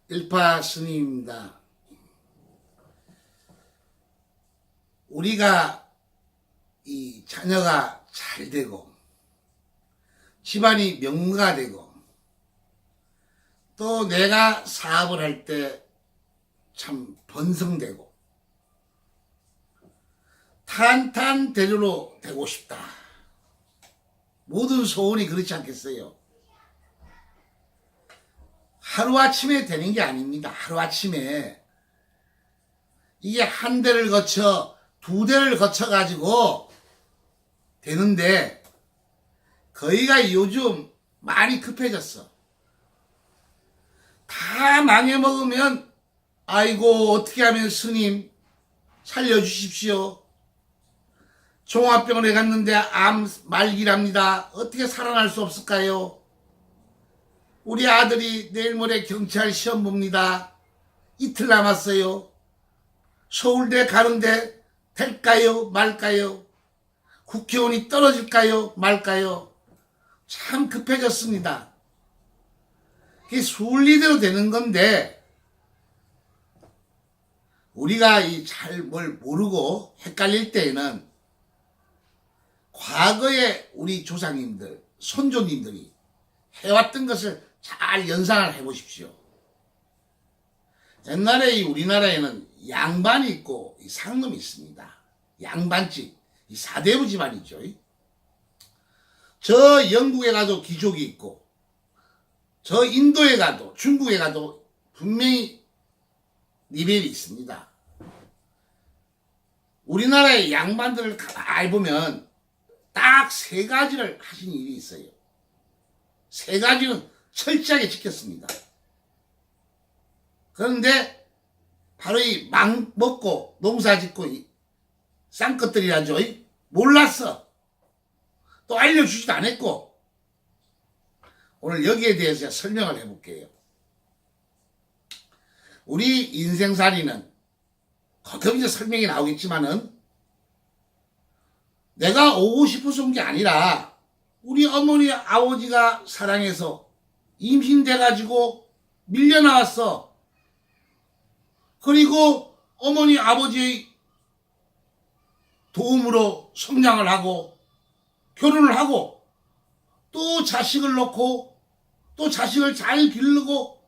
일파 스님입니다. 우리가 이 자녀가 잘 되고 집안이 명가가 되고 또 내가 사업을 할 때 참 번성되고 탄탄대로로 되고 싶다. 모든 소원이 그렇지 않겠어요? 하루아침에 되는 게 아닙니다. 하루아침에 이게 한 대를 거쳐 두 대를 거쳐 가지고 되는데 거의가 요즘 많이 급해졌어. 다 망해먹으면 아이고 어떻게 하면 스님 살려주십시오. 종합병원에 갔는데 암 말기랍니다. 어떻게 살아날 수 없을까요? 우리 아들이 내일 모레 경찰 시험 봅니다. 이틀 남았어요. 서울대 가는데 될까요? 말까요? 국회의원이 떨어질까요? 말까요? 참 급해졌습니다. 그게 순리대로 되는 건데 우리가 잘 뭘 모르고 헷갈릴 때에는 과거에 우리 조상님들, 선조님들이 해왔던 것을 잘 연상을 해보십시오. 옛날에 우리나라에는 양반이 있고 상놈이 있습니다. 양반집, 이 사대부 집안이죠. 저 영국에 가도 귀족이 있고 저 인도에 가도 중국에 가도 분명히 리벨이 있습니다. 우리나라의 양반들을 가만히 보면 딱 세 가지를 하신 일이 있어요. 세 가지는 철저하게 지켰습니다. 그런데 바로 이 막 먹고 농사 짓고 쌍것들이라죠. 몰랐어. 또 알려주지도 않았고 오늘 여기에 대해서 설명을 해볼게요. 우리 인생살이는 거기서 설명이 나오겠지만은 내가 오고 싶어서 온 게 아니라 우리 어머니 아버지가 사랑해서 임신돼가지고 밀려나왔어. 그리고 어머니 아버지의 도움으로 성장을 하고 결혼을 하고 또 자식을 놓고 또 자식을 잘 기르고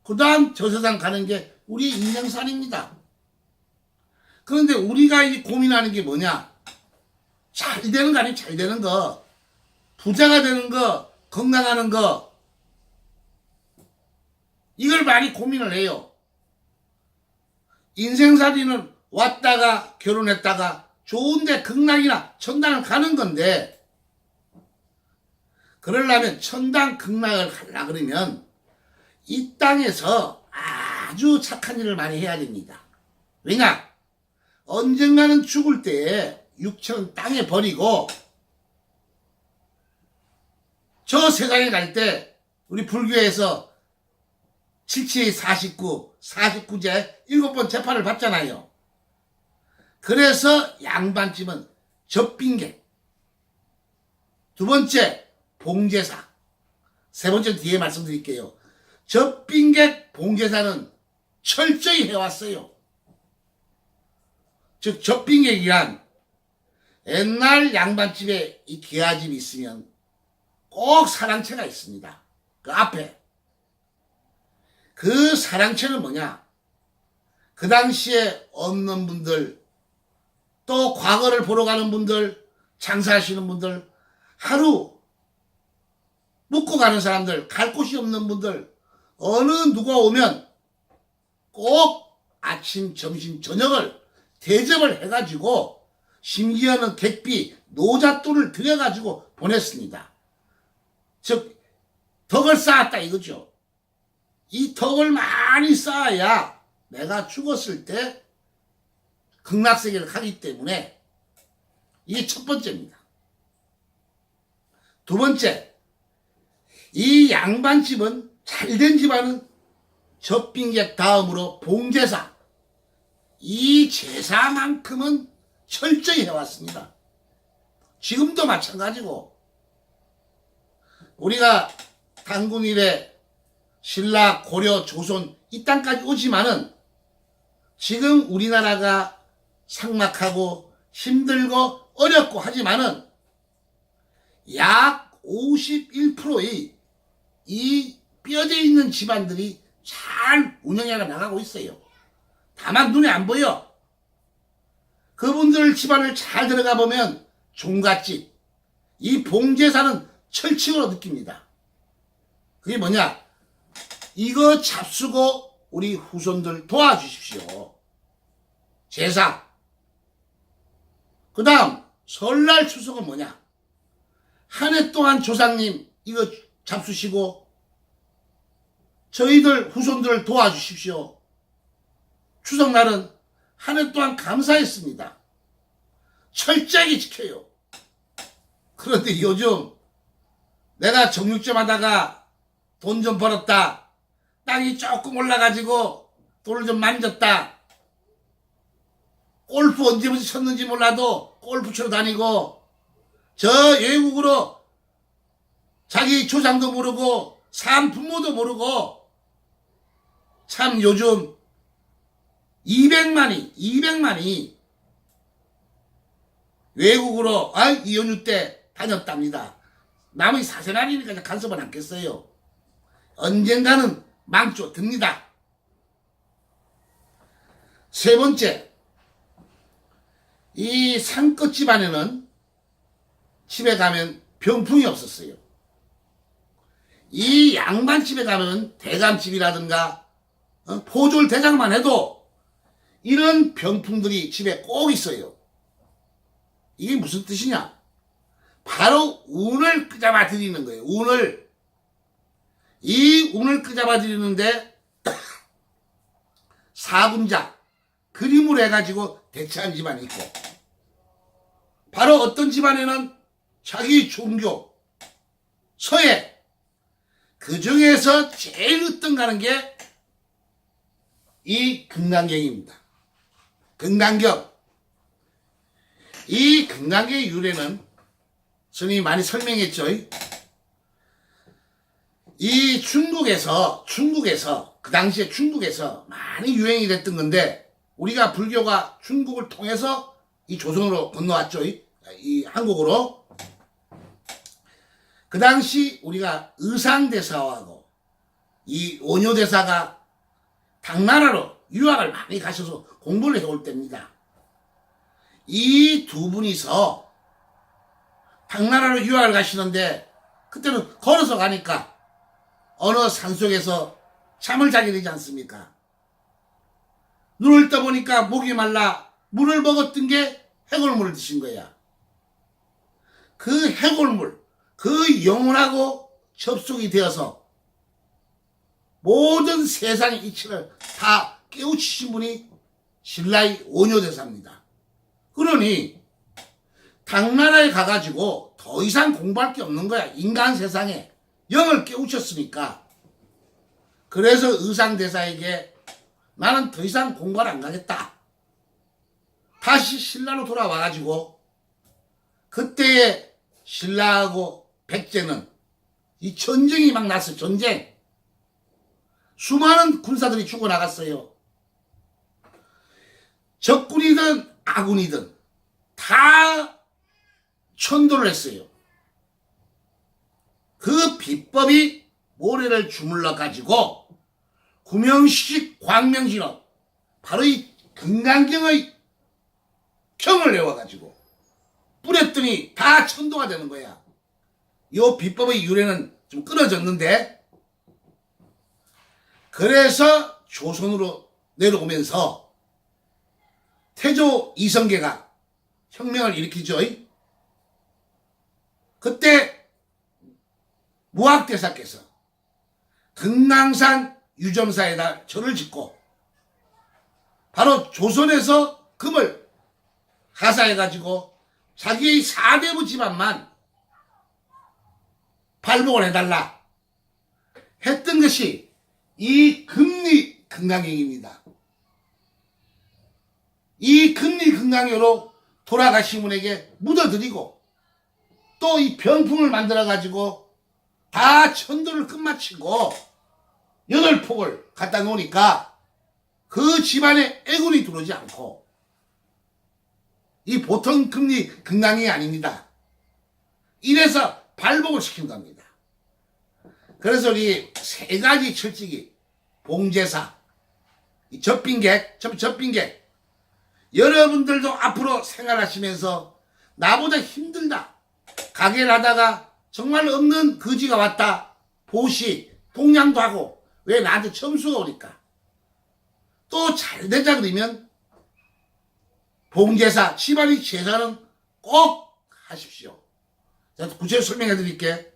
그 다음 저 세상 가는 게 우리 인생살입니다. 그런데 우리가 고민하는 게 뭐냐? 잘 되는 거 아니에요? 잘 되는 거. 부자가 되는 거, 건강하는 거. 이걸 많이 고민을 해요. 인생살이는 왔다가 결혼했다가 좋은데 극락이나 천당을 가는 건데 그러려면 천당 극락을 가려고 그러면 이 땅에서 아주 착한 일을 많이 해야 됩니다. 왜냐? 언젠가는 죽을 때에 육체는 땅에 버리고 저 세상에 갈 때 우리 불교에서 772 49, 49제 7번 재판을 받잖아요. 그래서 양반집은 접빙객, 두 번째 봉제사, 세 번째 뒤에 말씀드릴게요. 접빙객, 봉제사는 철저히 해왔어요. 즉 접빙객이란 옛날 양반집에 이 기와집이 있으면 꼭 사랑채가 있습니다. 그 앞에. 그 사랑채는 뭐냐? 그 당시에 없는 분들, 또 과거를 보러 가는 분들, 장사하시는 분들, 하루 묵고 가는 사람들, 갈 곳이 없는 분들, 어느 누가 오면 꼭 아침, 점심, 저녁을 대접을 해가지고 심지어는 객비, 노잣돈을 들여가지고 보냈습니다. 즉 덕을 쌓았다 이거죠. 이 덕을 많이 쌓아야 내가 죽었을 때 극락세계를 가기 때문에 이게 첫 번째입니다. 두 번째, 이 양반집은 잘된 집안은 접빙객 다음으로 봉제사, 이 제사만큼은 철저히 해왔습니다. 지금도 마찬가지고 우리가 단군 이래 신라, 고려, 조선 이 땅까지 오지만은 지금 우리나라가 삭막하고 힘들고 어렵고 하지만은 약 51%의 이 뼈대 있는 집안들이 잘 운영해 나가고 있어요. 다만 눈에 안 보여. 그분들 집안을 잘 들어가 보면 종갓집, 이 봉제사는 철칙으로 느낍니다. 그게 뭐냐? 이거 잡수고 우리 후손들 도와주십시오. 제사. 그 다음 설날 추석은 뭐냐? 한 해 동안 조상님 이거 잡수시고 저희들 후손들을 도와주십시오. 추석날은 한 해 동안 감사했습니다. 철저하게 지켜요. 그런데 요즘 내가 정육점 하다가 돈 좀 벌었다. 땅이 조금 올라가지고 돈을 좀 만졌다. 골프 언제부터 쳤는지 몰라도 골프 치러 다니고 저 외국으로 자기 조상도 모르고 산 부모도 모르고 참 요즘 200만이 외국으로 이 연휴 때 다녔답니다. 남의 사생활이니까 간섭은 않겠어요. 언젠가는 망조 듭니다. 세 번째, 이 산끝 집안에는 집에 가면 병풍이 없었어요. 이 양반집에 가면 대감집이라든가 포졸 대장만 해도 이런 병풍들이 집에 꼭 있어요. 이게 무슨 뜻이냐? 바로 운을 끄잡아 드리는 거예요. 이 운을 끄잡아 드리는데 사군자 그림으로 해가지고 대체한 집안이 있고, 바로 어떤 집안에는 자기 종교 서예, 그 중에서 제일 으뜸가는 게 이 금강경입니다. 금강경. 이 금강경의 유래는 스님이 많이 설명했죠. 이 중국에서 그 당시에 중국에서 많이 유행이 됐던 건데, 우리가 불교가 중국을 통해서 이 조선으로 건너왔죠. 이 한국으로. 그 당시 우리가 의상대사하고 이 원효대사가 당나라로 유학을 많이 가셔서 공부를 해올 때입니다. 이 두 분이서 당나라로 유학을 가시는데, 그때는 걸어서 가니까 어느 산속에서 잠을 자게 되지 않습니까? 눈을 떠보니까 목이 말라 물을 먹었던 게 해골물을 드신 거야. 그 해골물, 그 영혼하고 접속이 되어서 모든 세상의 이치를 다 깨우치신 분이 신라의 원효대사입니다. 그러니 당나라에 가가지고 더 이상 공부할 게 없는 거야. 인간 세상에 영을 깨우쳤으니까. 그래서 의상대사에게 나는 더 이상 공부를 안 가겠다. 다시 신라로 돌아와가지고, 그때의 신라하고 백제는 이 전쟁이 막 났어요. 전쟁. 수많은 군사들이 죽어나갔어요. 적군이든 아군이든 다 천도를 했어요. 그 비법이 모래를 주물러 가지고 구명식 광명신업, 바로 이 금강경의 경을 내워가지고 뿌렸더니 다 천도가 되는 거야. 이 비법의 유래는 좀 끊어졌는데, 그래서 조선으로 내려오면서 태조 이성계가 혁명을 일으키죠. 그때 무학대사께서 금강산 유점사에다 절을 짓고 바로 조선에서 금을 하사해가지고 자기의 사대부 집안만 발복을 해달라 했던 것이 이 금리 금강경입니다. 이 금리 금강경으로 돌아가신 분에게 묻어드리고, 또 이 병풍을 만들어가지고 다 천도를 끝마치고 8폭을 갖다 놓으니까 그 집안에 애군이 들어오지 않고, 이 보통 금리 건강이 아닙니다. 이래서 발복을 시킨 겁니다. 그래서 이 세 가지 철칙이, 봉제사, 이 접빈객, 여러분들도 앞으로 생활하시면서 나보다 힘들다, 가게를 하다가 정말 없는 거지가 왔다, 보시, 동냥도 하고, 왜 나한테 점수가 오니까. 또 잘되자 그러면 봉제사, 집안의 제사는 꼭 하십시오. 제가 구체적으로 설명해 드릴게.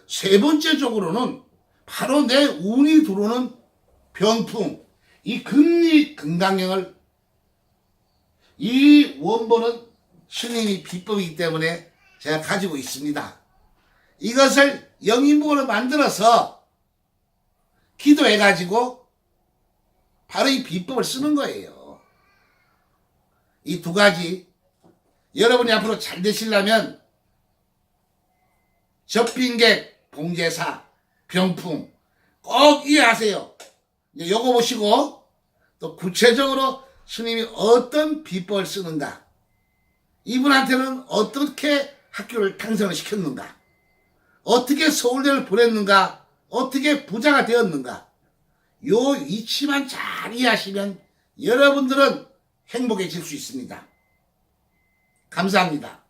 세 번째적으로는 바로 내 운이 들어오는 병풍, 이 금리 건강형을, 이 원본은 스님이 비법이기 때문에 제가 가지고 있습니다. 이것을 영인복으로 만들어서 기도해가지고 바로 이 비법을 쓰는 거예요. 이 두 가지, 여러분이 앞으로 잘 되시려면 접빈객, 봉제사, 병풍 꼭 이해하세요. 이제 요거 보시고 또 구체적으로 스님이 어떤 비법을 쓰는가, 이분한테는 어떻게 학교를 탄생을 시켰는가, 어떻게 서울대를 보냈는가, 어떻게 부자가 되었는가, 요 이치만 잘 이해하시면 여러분들은 행복해질 수 있습니다. 감사합니다.